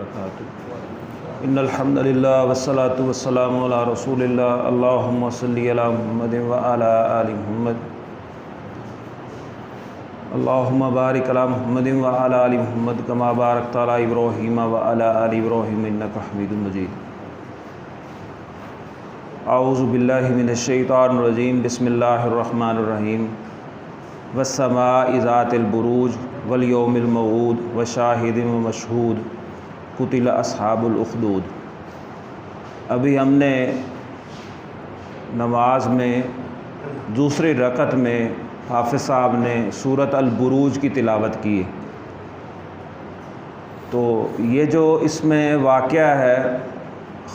وبرکاتہ۔ ان الحمد للہ والصلاة والسلام علی رسول اللہ، اللہم صلی علی محمد وعلی آل محمد، اللہم بارک علی محمد وعلی آل محمد کما بارکت علی ابراہیم وعلی آل ابراہیم انک حمید مجید۔ اعوذ باللہ من الشیطان الرجیم، بسم اللہ الرحمن الرحیم۔ والسماء ذات البروج والیوم الموعود وشاہد ومشہود قتل اصحاب الاخدود۔ ابھی ہم نے نماز میں دوسری رکعت میں حافظ صاحب نے سورۃ البروج کی تلاوت کی۔ تو یہ جو اس میں واقعہ ہے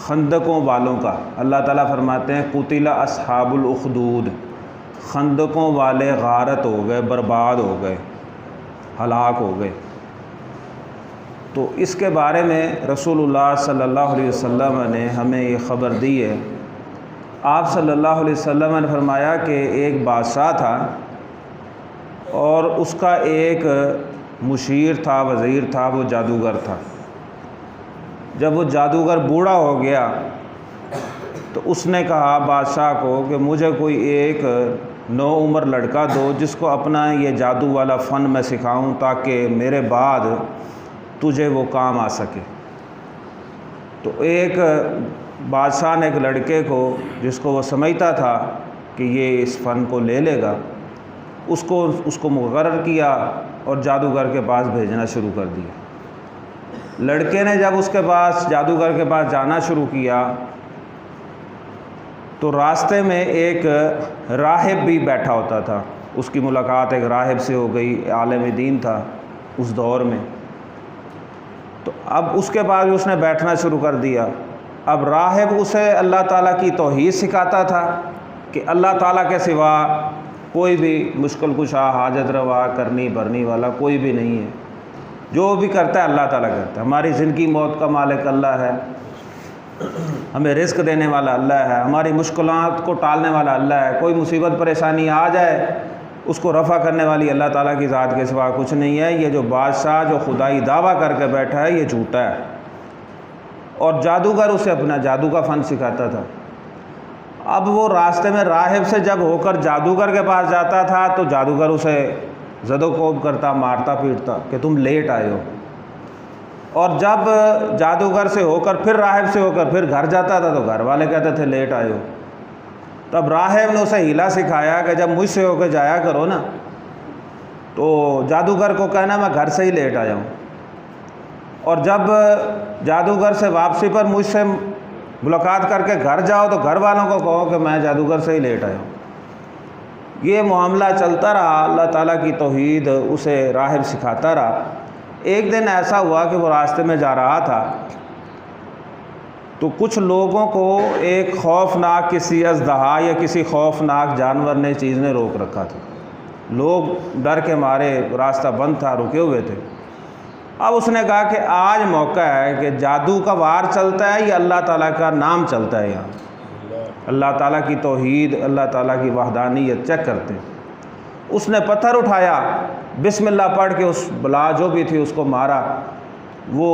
خندقوں والوں کا، اللہ تعالیٰ فرماتے ہیں قتل اصحاب الاخدود، خندقوں والے غارت ہو گئے، برباد ہو گئے، ہلاک ہو گئے۔ تو اس کے بارے میں رسول اللہ صلی اللہ علیہ وسلم نے ہمیں یہ خبر دی ہے۔ آپ صلی اللہ علیہ وسلم نے فرمایا کہ ایک بادشاہ تھا اور اس کا ایک مشیر تھا، وزیر تھا، وہ جادوگر تھا۔ جب وہ جادوگر بوڑھا ہو گیا تو اس نے کہا بادشاہ کو کہ مجھے کوئی ایک نو عمر لڑکا دو جس کو اپنا یہ جادو والا فن میں سکھاؤں تاکہ میرے بعد تجھے وہ کام آ سکے۔ تو ایک بادشاہ نے ایک لڑکے کو، جس کو وہ سمجھتا تھا کہ یہ اس فن کو لے لے گا، اس کو مقرر کیا اور جادوگر کے پاس بھیجنا شروع کر دیا۔ لڑکے نے جب اس کے پاس جادوگر کے پاس جانا شروع کیا تو راستے میں ایک راہب بھی بیٹھا ہوتا تھا۔ اس کی ملاقات ایک راہب سے ہو گئی، عالم دین تھا اس دور میں۔ تو اب اس کے بعد اس نے بیٹھنا شروع کر دیا۔ اب راہب اسے اللہ تعالیٰ کی توحید سکھاتا تھا کہ اللہ تعالیٰ کے سوا کوئی بھی مشکل کشا، حاجت روا، کرنی بھرنی والا کوئی بھی نہیں ہے، جو بھی کرتا ہے اللہ تعالیٰ کرتا ہے۔ ہماری زندگی موت کا مالک اللہ ہے، ہمیں رزق دینے والا اللہ ہے، ہماری مشکلات کو ٹالنے والا اللہ ہے۔ کوئی مصیبت پریشانی آ جائے اس کو رفع کرنے والی اللہ تعالیٰ کی ذات کے سوا کچھ نہیں ہے۔ یہ جو بادشاہ جو خدائی دعویٰ کر کے بیٹھا ہے یہ جھوٹا ہے، اور جادوگر اسے اپنا جادو کا فن سکھاتا تھا۔ اب وہ راستے میں راہب سے جب ہو کر جادوگر کے پاس جاتا تھا تو جادوگر اسے زد و کوب کرتا، مارتا پیٹتا کہ تم لیٹ آئے ہو۔ اور جب جادوگر سے ہو کر پھر راہب سے ہو کر پھر گھر جاتا تھا تو گھر والے کہتے تھے لیٹ آئے ہو۔ تب راہب نے اسے ہیلا سکھایا کہ جب مجھ سے ہو کے جایا کرو نا تو جادوگر کو کہنا میں گھر سے ہی لیٹ آیا ہوں، اور جب جادوگر سے واپسی پر مجھ سے ملاقات کر کے گھر جاؤ تو گھر والوں کو کہو کہ میں جادوگر سے ہی لیٹ آیا ہوں۔ یہ معاملہ چلتا رہا، اللہ تعالیٰ کی توحید اسے راہب سکھاتا رہا۔ ایک دن ایسا ہوا کہ وہ راستے میں جا رہا تھا تو کچھ لوگوں کو ایک خوفناک کسی اژدہا یا کسی خوفناک جانور نے چیز نے روک رکھا تھا۔ لوگ ڈر کے مارے، راستہ بند تھا، رکے ہوئے تھے۔ اب اس نے کہا کہ آج موقع ہے کہ جادو کا وار چلتا ہے یا اللہ تعالیٰ کا نام چلتا ہے، یہاں اللہ تعالیٰ کی توحید، اللہ تعالیٰ کی وحدانیت چیک کرتے ہیں۔ اس نے پتھر اٹھایا، بسم اللہ پڑھ کے اس بلا جو بھی تھی اس کو مارا، وہ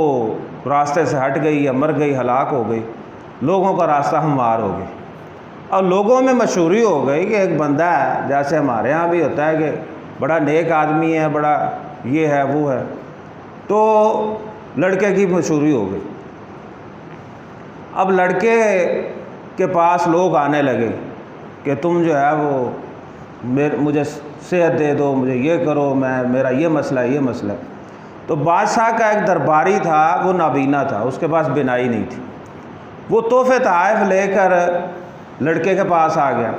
راستے سے ہٹ گئی یا مر گئی، ہلاک ہو گئی۔ لوگوں کا راستہ ہموار ہو گیا، اور لوگوں میں مشہوری ہو گئی کہ ایک بندہ ہے، جیسے ہمارے ہاں بھی ہوتا ہے کہ بڑا نیک آدمی ہے، بڑا یہ ہے وہ ہے، تو لڑکے کی مشہوری ہو گئی۔ اب لڑکے کے پاس لوگ آنے لگے کہ تم جو ہے وہ مجھے صحت دے دو، مجھے یہ کرو، میرا یہ مسئلہ ہے، یہ مسئلہ ہے۔ تو بادشاہ کا ایک درباری تھا، وہ نابینا تھا، اس کے پاس بینائی نہیں تھی۔ وہ تحفے تحائف لے کر لڑکے کے پاس آ گیا۔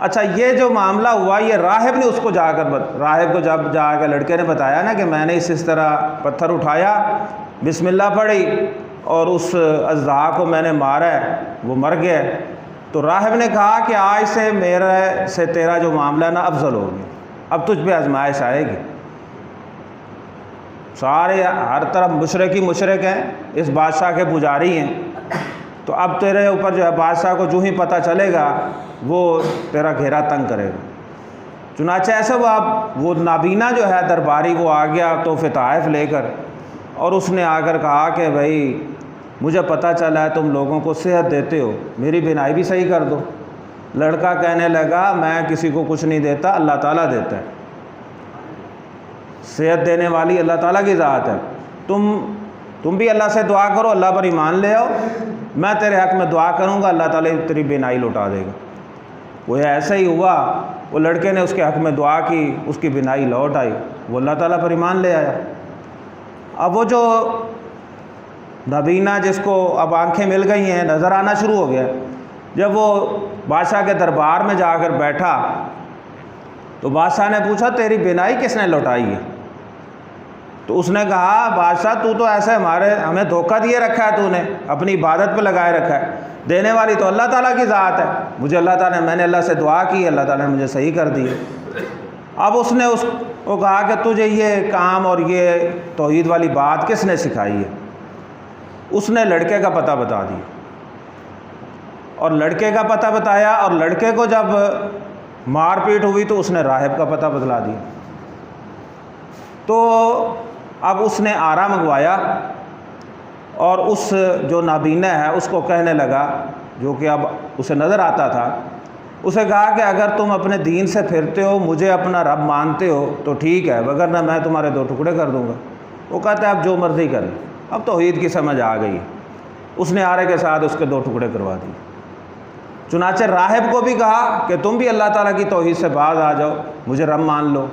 اچھا، یہ جو معاملہ ہوا یہ راہب نے اس کو راہب کو جب جا کے لڑکے نے بتایا نا کہ میں نے اس طرح پتھر اٹھایا، بسم اللہ پڑھی اور اس اژدہا کو میں نے مارا ہے، وہ مر گیا۔ تو راہب نے کہا کہ آج سے میرے سے تیرا جو معاملہ ہے نا افضل ہو گیا، اب تجھ پہ آزمائش آئے گی۔ سارے ہر طرف مشرک ہیں، اس بادشاہ کے پجاری ہیں، تو اب تیرے اوپر جو ہے بادشاہ کو جو ہی پتہ چلے گا وہ تیرا گھیرا تنگ کرے گا۔ چنانچہ ایسا وہ نابینا جو ہے درباری وہ آ گیا تحفے تحائف لے کر، اور اس نے آ کر کہا کہ بھائی مجھے پتہ چلا ہے تم لوگوں کو صحت دیتے ہو، میری بینائی بھی صحیح کر دو۔ لڑکا کہنے لگا میں کسی کو کچھ نہیں دیتا، اللہ تعالیٰ دیتا ہے، صحت دینے والی اللہ تعالیٰ کی ذات ہے، تم بھی اللہ سے دعا کرو، اللہ پر ایمان لے آؤ، میں تیرے حق میں دعا کروں گا، اللہ تعالیٰ تیری بینائی لوٹا دے گا۔ وہ ایسا ہی ہوا، وہ لڑکے نے اس کے حق میں دعا کی، اس کی بینائی لوٹ آئی، وہ اللہ تعالیٰ پر ایمان لے آیا۔ اب وہ جو نابینا جس کو اب آنکھیں مل گئی ہیں، نظر آنا شروع ہو گیا، جب وہ بادشاہ کے دربار میں جا کر بیٹھا تو بادشاہ نے پوچھا تیری بینائی کس نے لوٹائی ہے؟ تو اس نے کہا بادشاہ تو ایسے ہمیں دھوکہ دیے رکھا ہے، تو نے اپنی عبادت پہ لگائے رکھا ہے، دینے والی تو اللہ تعالیٰ کی ذات ہے، مجھے اللہ تعالیٰ نے، میں نے اللہ سے دعا کی، اللہ تعالیٰ نے مجھے صحیح کر دی۔ اب اس نے اس کو کہا کہ تجھے یہ کام اور یہ توحید والی بات کس نے سکھائی ہے؟ اس نے لڑکے کا پتہ بتا دیا، اور لڑکے کا پتہ بتایا، اور لڑکے کو جب مار پیٹ ہوئی تو اس نے راہب کا پتہ بتلا دیا۔ تو اب اس نے آرا منگوایا اور اس جو نابینا ہے اس کو کہنے لگا، جو کہ اب اسے نظر آتا تھا، اسے کہا کہ اگر تم اپنے دین سے پھرتے ہو، مجھے اپنا رب مانتے ہو تو ٹھیک ہے، وگرنہ میں تمہارے 2 ٹکڑے کر دوں گا۔ وہ کہتا ہے اب جو مرضی کر، اب توحید کی سمجھ آ گئی۔ اس نے آرے کے ساتھ اس کے 2 ٹکڑے کروا دیے۔ چنانچہ راہب کو بھی کہا کہ تم بھی اللہ تعالیٰ کی توحید سے باز آ جاؤ، مجھے رب مان لو۔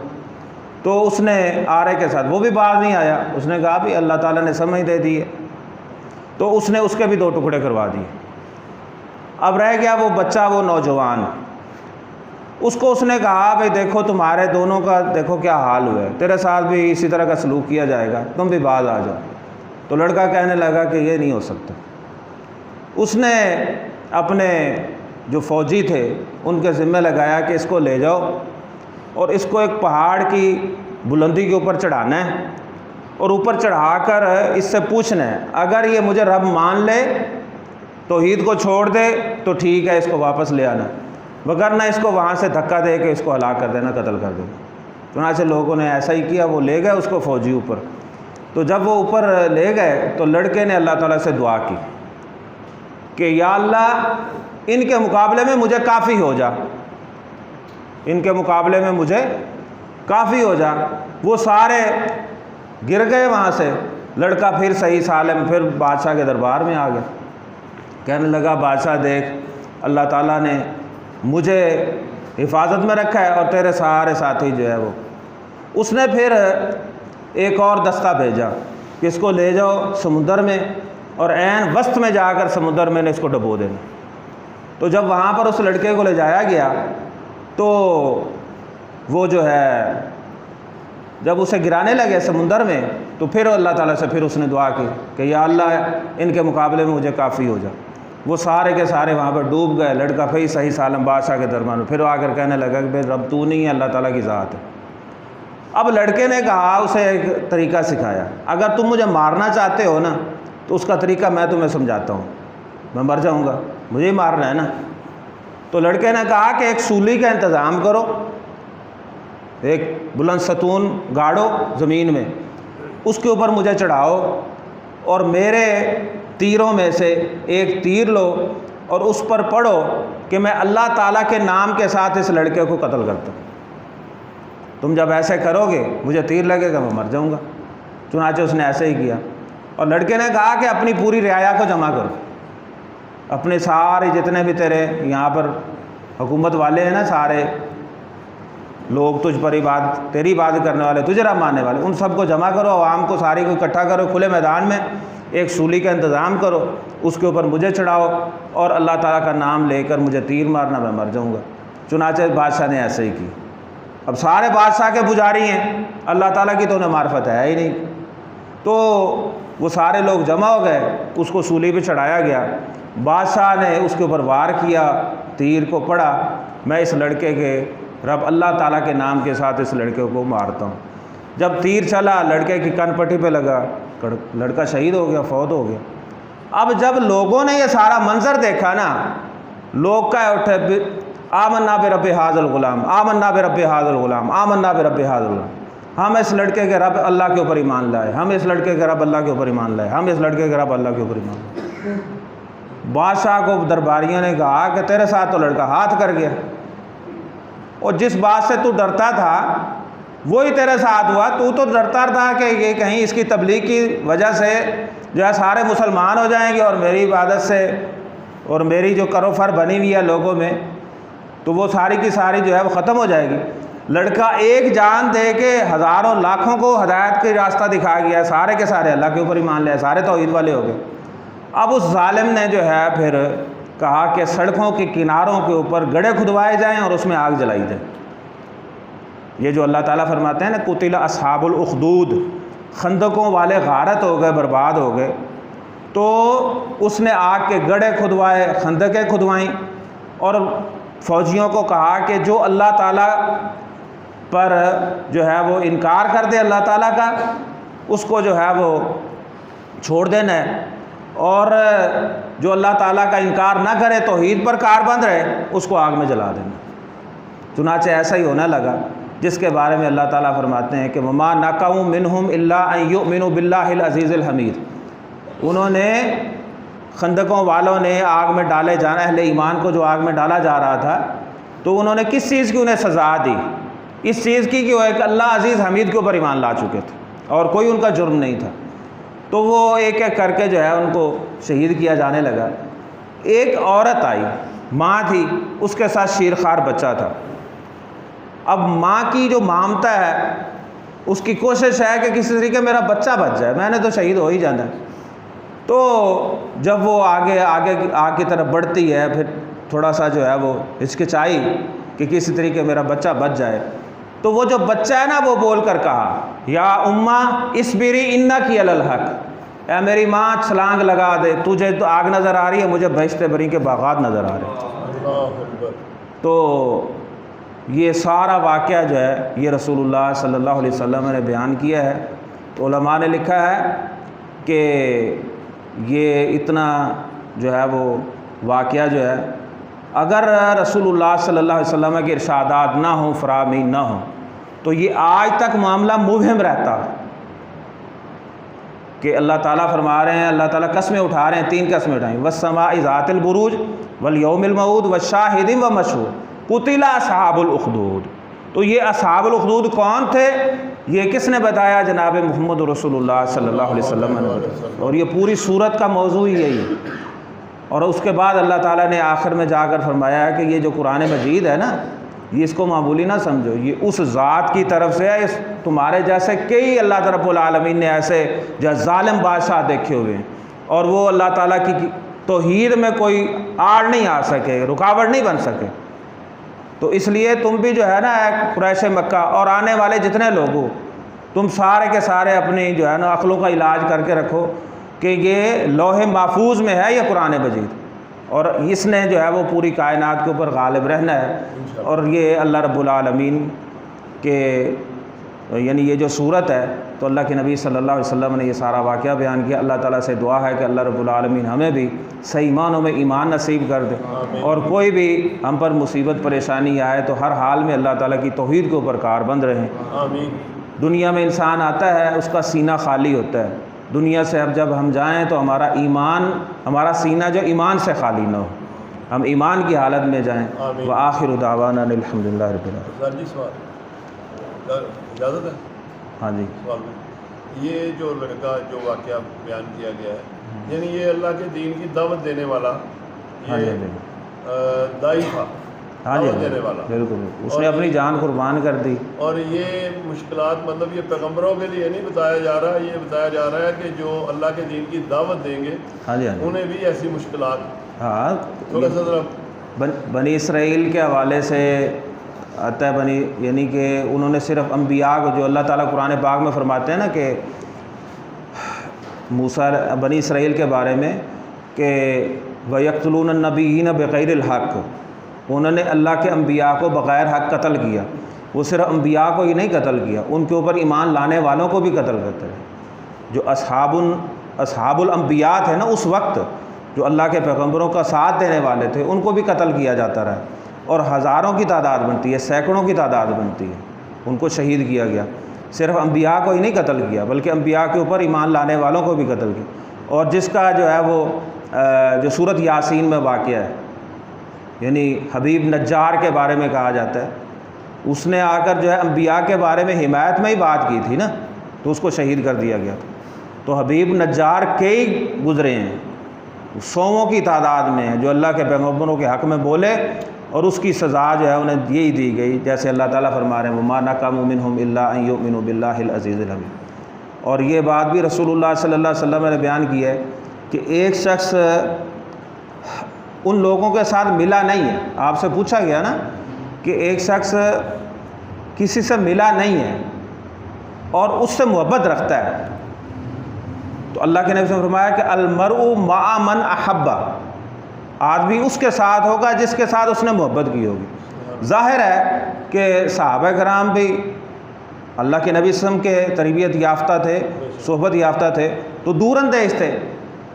تو اس نے آرے کے ساتھ، وہ بھی باز نہیں آیا، اس نے کہا بھی اللہ تعالیٰ نے سمجھ دے دی ہے، تو اس نے اس کے بھی 2 ٹکڑے کروا دیے۔ اب رہ گیا وہ بچہ، وہ نوجوان، اس کو اس نے کہا بھائی دیکھو تمہارے دونوں کا دیکھو کیا حال ہوا ہے، تیرے ساتھ بھی اسی طرح کا سلوک کیا جائے گا، تم بھی باز آ جاؤ۔ تو لڑکا کہنے لگا کہ یہ نہیں ہو سکتا۔ اس نے اپنے جو فوجی تھے ان کے ذمہ لگایا کہ اس کو لے جاؤ اور اس کو ایک پہاڑ کی بلندی کے اوپر چڑھانا ہے، اور اوپر چڑھا کر اس سے پوچھنا ہے اگر یہ مجھے رب مان لے، توحید کو چھوڑ دے تو ٹھیک ہے، اس کو واپس لے آنا، وگرنہ اس کو وہاں سے دھکا دے کے اس کو ہلاک کر دینا، قتل کر دینا۔ چنانچہ لوگوں نے ایسا ہی کیا، وہ لے گئے اس کو فوجی اوپر۔ تو جب وہ اوپر لے گئے تو لڑکے نے اللہ تعالیٰ سے دعا کی کہ یا اللہ ان کے مقابلے میں مجھے کافی ہو جا، ان کے مقابلے میں مجھے کافی ہو جا۔ وہ سارے گر گئے وہاں سے، لڑکا پھر صحیح سالم پھر بادشاہ کے دربار میں آ گیا، کہنے لگا بادشاہ دیکھ اللہ تعالیٰ نے مجھے حفاظت میں رکھا ہے اور تیرے سارے ساتھی جو ہے وہ۔ اس نے پھر ایک اور دستہ بھیجا کہ اس کو لے جاؤ سمندر میں، اور عین وسط میں جا کر سمندر میں نے اس کو ڈبو دینا۔ تو جب وہاں پر اس لڑکے کو لے جایا گیا تو وہ جو ہے جب اسے گرانے لگے سمندر میں تو پھر اللہ تعالیٰ سے پھر اس نے دعا کی کہ یا اللہ ان کے مقابلے میں مجھے کافی ہو جا۔ وہ سارے کے سارے وہاں پر ڈوب گئے۔ لڑکا پھر صحیح سالم بادشاہ کے دربار میں پھر آ کر کہنے لگا کہ بھائی رب تو نہیں ہے، اللہ تعالیٰ کی ذات ہے۔ اب لڑکے نے کہا، اسے ایک طریقہ سکھایا، اگر تم مجھے مارنا چاہتے ہو نا تو اس کا طریقہ میں تمہیں سمجھاتا ہوں، میں مر جاؤں گا، مجھے ہی مارنا ہے نا۔ تو لڑکے نے کہا کہ ایک سولی کا انتظام کرو، ایک بلند ستون گاڑو زمین میں، اس کے اوپر مجھے چڑھاؤ اور میرے تیروں میں سے ایک تیر لو اور اس پر پڑھو کہ میں اللہ تعالیٰ کے نام کے ساتھ اس لڑکے کو قتل کرتا ہوں۔ تم جب ایسے کرو گے مجھے تیر لگے گا، میں مر جاؤں گا۔ چنانچہ اس نے ایسے ہی کیا، اور لڑکے نے کہا کہ اپنی پوری رعایا کو جمع کرو، اپنے سارے جتنے بھی تیرے یہاں پر حکومت والے ہیں نا، سارے لوگ تجھ پر تیری عبادت کرنے والے، تجھے رب ماننے والے، ان سب کو جمع کرو، عوام کو ساری کو اکٹھا کرو، کھلے میدان میں ایک سولی کا انتظام کرو، اس کے اوپر مجھے چڑھاؤ اور اللہ تعالیٰ کا نام لے کر مجھے تیر مارنا، میں مر جاؤں گا۔ چنانچہ بادشاہ نے ایسے ہی کی۔ اب سارے بادشاہ کے پجاری ہیں، اللہ تعالیٰ کی تو انہیں معرفت ہے ہی نہیں، تو وہ سارے لوگ جمع ہو گئے، اس کو سولی پہ چڑھایا گیا۔ بادشاہ نے اس کے اوپر وار کیا، تیر کو پڑا، میں اس لڑکے کے رب اللہ تعالیٰ کے نام کے ساتھ اس لڑکے کو مارتا ہوں۔ جب تیر چلا لڑکے کی کن پٹی پہ لگا، لڑکا شہید ہو گیا، فوت ہو گیا۔ اب جب لوگوں نے یہ سارا منظر دیکھا نا، لوگ کہہ اٹھے آمنا برب ھذا الغلام، آمنا برب ھذا الغلام، آمنا برب ھذا الغلام۔ ہم اس لڑکے کے رب اللہ کے اوپر ایمان لائے، ہم اس لڑکے کے رب اللہ کے اوپر ایمان لائے، ہم اس لڑکے کے رب اللہ کے اوپر ایمان لائے۔ بادشاہ کو درباریوں نے کہا کہ تیرے ساتھ تو لڑکا ہاتھ کر گیا، اور جس بات سے تو ڈرتا تھا وہی تیرے ساتھ ہوا۔ تو ڈرتا تھا کہ یہ کہیں اس کی تبلیغ کی وجہ سے جو ہے سارے مسلمان ہو جائیں گے اور میری عبادت سے اور میری جو کرو فر بنی ہوئی ہے لوگوں میں تو وہ ساری کی ساری جو ہے وہ ختم ہو جائے گی۔ لڑکا ایک جان دے کے ہزاروں لاکھوں کو ہدایت کے راستہ دکھا گیا، سارے کے سارے اللہ کے اوپر ایمان لے، سارے توحید والے ہو گئے۔ اب اس ظالم نے جو ہے پھر کہا کہ سڑکوں کے کناروں کے اوپر گڑھے کھدوائے جائیں اور اس میں آگ جلائی جائے۔ یہ جو اللہ تعالیٰ فرماتے ہیں نا قتل اصحاب الاخدود، خندقوں والے غارت ہو گئے، برباد ہو گئے، تو اس نے آگ کے گڑھے کھدوائے، خندقیں کھدوائیں، اور فوجیوں کو کہا کہ جو اللہ تعالیٰ پر جو ہے وہ انکار کر دے اللہ تعالیٰ کا، اس کو جو ہے وہ چھوڑ دینا ہے، اور جو اللہ تعالیٰ کا انکار نہ کرے توحید پر کار بند رہے اس کو آگ میں جلا دینا۔ چنانچہ ایسا ہی ہونے لگا، جس کے بارے میں اللہ تعالیٰ فرماتے ہیں کہ وَمَا نَقَمُوا مِنْهُمْ إِلَّا أَن يُؤْمِنُوا بِاللَّهِ الْعَزِيزِ الْحَمِيدِ۔ انہوں نے خندقوں والوں نے آگ میں ڈالے جانا، اہل ایمان کو جو آگ میں ڈالا جا رہا تھا، تو انہوں نے کس چیز کی انہیں سزا دی؟ اس چیز کی کہ وہ ایک اللہ عزیز حمید کے اوپر ایمان لا چکے تھے اور کوئی ان کا جرم نہیں تھا۔ تو وہ ایک ایک کر کے جو ہے ان کو شہید کیا جانے لگا۔ ایک عورت آئی، ماں تھی، اس کے ساتھ شیرخوار بچہ تھا۔ اب ماں کی جو مامتا ہے اس کی کوشش ہے کہ کسی طریقے میرا بچہ بچ جائے، میں نے تو شہید ہو ہی جانا ہے۔ تو جب وہ آگے آگ کی طرف بڑھتی ہے، پھر تھوڑا سا جو ہے وہ ہچکچائی کہ کسی طریقے میرا بچہ بچ جائے، تو وہ جو بچہ ہے نا وہ بول کر کہا یا اماں اصبری انکی علی الحق، اے میری ماں چھلانگ لگا دے، تجھے تو آگ نظر آ رہی ہے، مجھے بہشت بری کے باغات نظر آ رہے ہیں۔ تو یہ سارا واقعہ جو ہے یہ رسول اللہ صلی اللہ علیہ وسلم نے بیان کیا ہے۔ تو علماء نے لکھا ہے کہ یہ اتنا جو ہے وہ واقعہ جو ہے اگر رسول اللہ صلی اللہ علیہ وسلم کے ارشادات نہ ہوں، فرامین نہ ہوں، تو یہ آج تک معاملہ مبہم رہتا کہ اللہ تعالیٰ فرما رہے ہیں، اللہ تعالیٰ قسمیں اٹھا رہے ہیں، 3 قسمیں اٹھائیں، والسماء ذات البروج والیوم الموعود والشاہد ومشہود قتل اصحاب الاخدود۔ تو یہ اصحاب الاخدود کون تھے؟ یہ کس نے بتایا؟ جناب محمد رسول اللہ صلی اللہ علیہ وسلم نے بتایا، اور یہ پوری سورت کا موضوع ہی یہی ہے۔ اور اس کے بعد اللہ تعالیٰ نے آخر میں جا کر فرمایا ہے کہ یہ جو قرآن مجید ہے نا، یہ اس کو معمولی نہ سمجھو، یہ اس ذات کی طرف سے ہے، اس تمہارے جیسے کئی اللہ رب العالمین نے ایسے جو ظالم بادشاہ دیکھے ہوئے ہیں، اور وہ اللہ تعالیٰ کی توحید میں کوئی آڑ نہیں آ سکے، رکاوٹ نہیں بن سکے۔ تو اس لیے تم بھی جو ہے نا قریش مکہ اور آنے والے جتنے لوگ ہو، تم سارے کے سارے اپنی جو ہے نا عقلوں کا علاج کر کے رکھو کہ یہ لوح محفوظ میں ہے یہ قرآن مجید، اور اس نے جو ہے وہ پوری کائنات کے اوپر غالب رہنا ہے۔ اور یہ اللہ رب العالمین کے یعنی یہ جو صورت ہے، تو اللہ کے نبی صلی اللہ علیہ وسلم نے یہ سارا واقعہ بیان کیا۔ اللہ تعالیٰ سے دعا ہے کہ اللہ رب العالمین ہمیں بھی صحیح معنوں میں ایمان نصیب کر دے، اور کوئی بھی ہم پر مصیبت پریشانی آئے تو ہر حال میں اللہ تعالیٰ کی توحید کے اوپر کار بند رہیں۔ دنیا میں انسان آتا ہے اس کا سینہ خالی ہوتا ہے، دنیا سے اب جب ہم جائیں تو ہمارا ایمان، ہمارا سینہ جو ایمان سے خالی نہ ہو، ہم ایمان کی حالت میں جائیں۔ وآخر دعوانا الحمدللہ رب العالمین۔ اجازت ہے؟ ہاں جی۔ یہ جو لڑکا جو واقعہ بیان کیا گیا ہے، یعنی یہ اللہ کے دین کی دعوت دینے والا، یہ داعی تھا، دعوت دینے والا، بالکل اس نے اپنی جان قربان کر دی۔ اور یہ مشکلات مطلب یہ پیغمبروں کے لیے نہیں بتایا جا رہا، یہ بتایا جا رہا ہے کہ جو اللہ کے دین کی دعوت دیں گے انہیں بھی ایسی مشکلات۔ ہاں، تھوڑا سا ذرا بنی اسرائیل کے حوالے سے آتا ہے، یعنی کہ انہوں نے صرف انبیاء کو، جو اللہ تعالیٰ قرآن پاک میں فرماتے ہیں نا کہ موسیٰ بنی اسرائیل کے بارے میں کہ وَيَقْتُلُونَ النَّبِيِّينَ بِغَيْرِ الْحَقِّ، انہوں نے اللہ کے انبیاء کو بغیر حق قتل کیا۔ وہ صرف انبیاء کو ہی نہیں قتل کیا، ان کے اوپر ایمان لانے والوں کو بھی قتل کرتے ہیں۔ جو اصحاب الانبیاء تھے نا اس وقت، جو اللہ کے پیغمبروں کا ساتھ دینے والے تھے، ان کو بھی قتل کیا جاتا رہا، اور ہزاروں کی تعداد بنتی ہے، سینکڑوں کی تعداد بنتی ہے، ان کو شہید کیا گیا۔ صرف انبیاء کو ہی نہیں قتل کیا بلکہ انبیاء کے اوپر ایمان لانے والوں کو بھی قتل کیا. اور جس کا جو ہے وہ جو سورۃ یاسین میں واقعہ ہے، یعنی حبیب نجار کے بارے میں کہا جاتا ہے، اس نے آ کر جو ہے انبیاء کے بارے میں حمایت میں ہی بات کی تھی نا، تو اس کو شہید کر دیا گیا تھا. تو حبیب نجار کئی گزرے ہیں، سووں کی تعداد میں ہیں جو اللہ کے پیغمبروں کے حق میں بولے، اور اس کی سزا جو ہے انہیں یہی دی گئی جیسے اللہ تعالیٰ فرما رہے ہیں وَمَا نَقَمُوا مِنْهُمْ إِلَّا أَن يُؤْمِنُوا بِاللَّهِ الْعَزِيزِ الْحَمِيدِ. اور یہ بات بھی رسول اللہ صلی اللہ علیہ وسلم نے بیان کی ہے کہ ایک شخص ان لوگوں کے ساتھ ملا نہیں ہے. آپ سے پوچھا گیا نا کہ ایک شخص کسی سے ملا نہیں ہے اور اس سے محبت رکھتا ہے، تو اللہ کے نبی نے فرمایا کہ المرء مع من احب، آدمی اس کے ساتھ ہوگا جس کے ساتھ اس نے محبت کی ہوگی. ظاہر ہے کہ صحابہ کرام بھی اللہ کے نبی صلی اللہ علیہ وسلم کے تربیت یافتہ تھے، صحبت یافتہ تھے، تو دور اندیش تھے.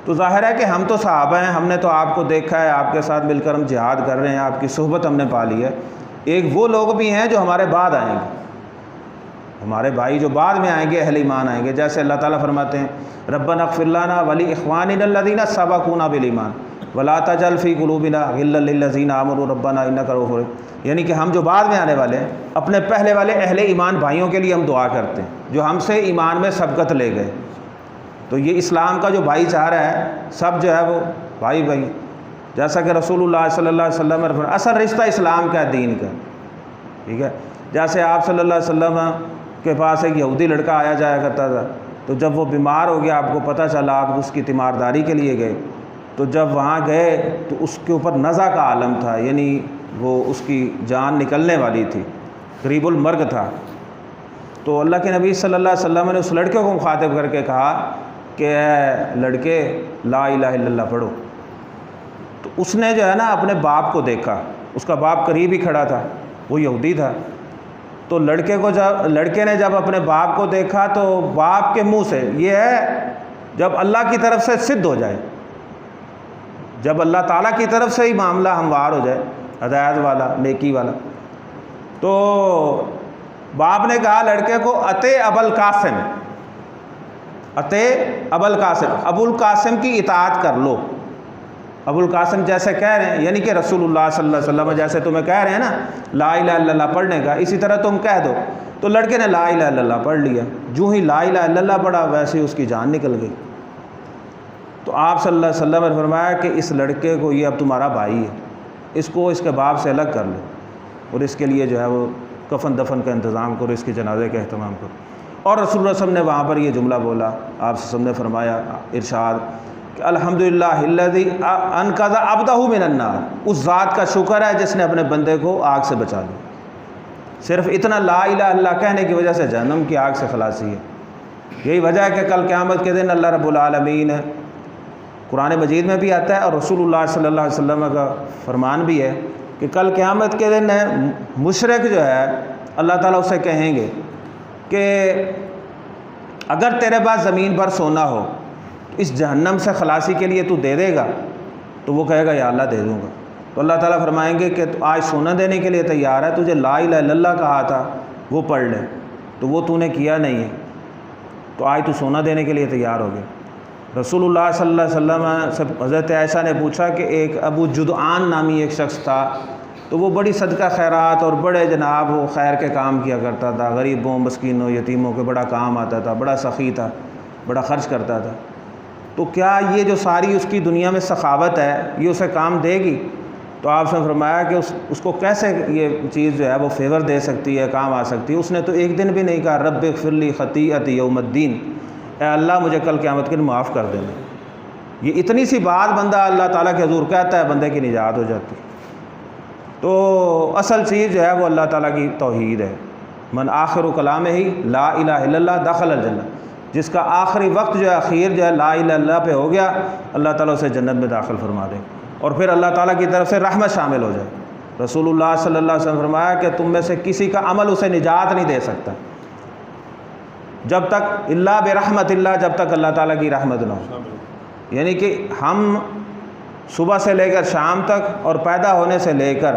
تو ظاہر ہے کہ ہم تو صحابہ ہیں، ہم نے تو آپ کو دیکھا ہے، آپ کے ساتھ مل کر ہم جہاد کر رہے ہیں، آپ کی صحبت ہم نے پا لی ہے. ایک وہ لوگ بھی ہیں جو ہمارے بعد آئیں گے، ہمارے بھائی جو بعد میں آئیں گے، اہل ایمان آئیں گے، جیسے اللہ تعالیٰ فرماتے ہیں ربنا اغفر لنا ولاخواننا الذین سبقونا بالایمان ولا تجعل فی قلوبنا غلا للذین آمنوا ربنا انک رؤوف رحیم. یعنی کہ ہم جو بعد میں آنے والے ہیں، اپنے پہلے والے اہل ایمان بھائیوں کے لیے ہم دعا کرتے ہیں جو ہم سے ایمان میں سبقت لے گئے. تو یہ اسلام کا جو بھائی چارہ ہے، سب جو ہے وہ بھائی بھائی، جیسا کہ رسول اللہ صلی اللہ علیہ وسلم نے فرمایا اصل رشتہ اسلام کا، دین کا، ٹھیک ہے. جیسے آپ صلی اللہ علیہ وسلم کے پاس ایک یہودی لڑکا آیا جایا کرتا تھا، تو جب وہ بیمار ہو گیا، آپ کو پتہ چلا، آپ اس کی تیمارداری کے لیے گئے، تو جب وہاں گئے تو اس کے اوپر نزع کا عالم تھا، یعنی وہ اس کی جان نکلنے والی تھی، قریب المرگ تھا. تو اللہ کے نبی صلی اللہ علیہ وسلم نے اس لڑکے کو مخاطب کر کے کہا کہ اے لڑکے لا الہ الا اللہ پڑھو. تو اس نے جو ہے نا اپنے باپ کو دیکھا، اس کا باپ قریب ہی کھڑا تھا، وہ یہودی تھا. تو لڑکے نے جب اپنے باپ کو دیکھا تو باپ کے منہ سے، یہ ہے جب اللہ کی طرف سے صد ہو جائے، جب اللہ تعالیٰ کی طرف سے ہی معاملہ ہموار ہو جائے، ہدایت والا، نیکی والا. تو باپ نے کہا لڑکے کو اتے ابوالقاسم، اتے ابوالقاسم، ابوالقاسم کی اطاعت کر لو. ابوالقاسم جیسے کہہ رہے ہیں، یعنی کہ رسول اللہ صلی اللہ علیہ وسلم جیسے تمہیں کہہ رہے ہیں نا لا الہ الا اللہ پڑھنے کا، اسی طرح تم کہہ دو. تو لڑکے نے لا الہ الا اللہ پڑھ لیا، جو ہی لا الہ الا اللہ پڑھا ویسے ہی اس کی جان نکل گئی. تو آپ صلی اللہ علیہ وسلم نے فرمایا کہ اس لڑکے کو، یہ اب تمہارا بھائی ہے، اس کو اس کے باپ سے الگ کر لو، اور اس کے لیے جو ہے وہ کفن دفن کا انتظام کرو، اس کے جنازے کا اہتمام کرو. اور رسول اللہ صلی اللہ علیہ وسلم نے وہاں پر یہ جملہ بولا، آپ صلی اللہ علیہ وسلم نے فرمایا ارشاد کہ الحمدللہ الذی انقذ عبدہ من النار، اس ذات کا شکر ہے جس نے اپنے بندے کو آگ سے بچا لیا. صرف اتنا لا الہ الا اللہ کہنے کی وجہ سے جہنم کی آگ سے خلاصی ہے. یہی وجہ ہے کہ کل قیامت کے دن اللہ رب العالمین، قرآن مجید میں بھی آتا ہے اور رسول اللہ صلی اللہ علیہ وسلم کا فرمان بھی ہے کہ کل قیامت کے دن مشرک جو ہے اللہ تعالیٰ اسے کہیں گے کہ اگر تیرے پاس زمین پر سونا ہو تو اس جہنم سے خلاصی کے لیے تو دے دے گا؟ تو وہ کہے گا یا اللہ دے دوں گا. تو اللہ تعالیٰ فرمائیں گے کہ تو آج سونا دینے کے لیے تیار ہے، تجھے لا الہ الا اللہ کہا تھا وہ پڑھ لے، تو وہ تو نے کیا نہیں ہے، تو آج تو سونا دینے کے لیے تیار ہو گیا. رسول اللہ صلی اللہ علیہ وسلم سے حضرت عائشہ نے پوچھا کہ ایک ابو جدعان نامی ایک شخص تھا، تو وہ بڑی صدقہ خیرات اور بڑے جناب وہ خیر کے کام کیا کرتا تھا، غریبوں مسکینوں یتیموں کے بڑا کام آتا تھا، بڑا سخی تھا، بڑا خرچ کرتا تھا. تو کیا یہ جو ساری اس کی دنیا میں سخاوت ہے یہ اسے کام دے گی؟ تو آپ نے فرمایا کہ اس کو کیسے یہ چیز جو ہے وہ فیور دے سکتی ہے، کام آ سکتی ہے؟ اس نے تو ایک دن بھی نہیں کہا رب اغفر لی خطیئتی یوم الدین، اے اللہ مجھے کل قیامت کے دن معاف کر دینا. یہ اتنی سی بات بندہ اللہ تعالیٰ کے حضور کہتا ہے، بندے کی نجات ہو جاتی. تو اصل چیز جو ہے وہ اللہ تعالیٰ کی توحید ہے. من آخر کلام ہی لا الہ الا اللہ دخل الجنہ، جس کا آخری وقت جو ہے اخیر جو ہے لا الہ الا اللہ پہ ہو گیا، اللہ تعالیٰ اسے جنت میں داخل فرما دے اور پھر اللہ تعالیٰ کی طرف سے رحمت شامل ہو جائے. رسول اللہ صلی اللہ علیہ وسلم نے فرمایا کہ تم میں سے کسی کا عمل اسے نجات نہیں دے سکتا جب تک اللہ برحمت اللہ، جب تک اللہ تعالیٰ کی رحمت نہ ہو. یعنی کہ ہم صبح سے لے کر شام تک اور پیدا ہونے سے لے کر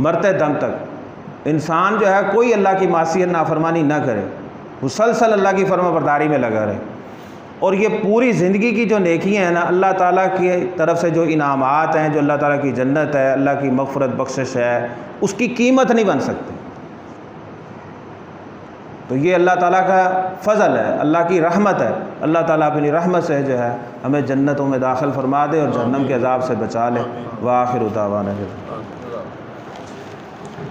مرتے دم تک انسان جو ہے کوئی اللہ کی معصیت نافرمانی نہ کرے، مسلسل اللہ کی فرما برداری میں لگا رہے، اور یہ پوری زندگی کی جو نیکیاں ہیں نا، اللہ تعالیٰ کی طرف سے جو انعامات ہیں، جو اللہ تعالیٰ کی جنت ہے، اللہ کی مغفرت بخشش ہے، اس کی قیمت نہیں بن سکتی۔ تو یہ اللہ تعالیٰ کا فضل ہے، اللہ کی رحمت ہے۔ اللہ تعالیٰ اپنی رحمت سے جو ہے ہمیں جنتوں میں داخل فرما دے اور جہنم کے عذاب سے بچا لے۔ وآخر دعوانا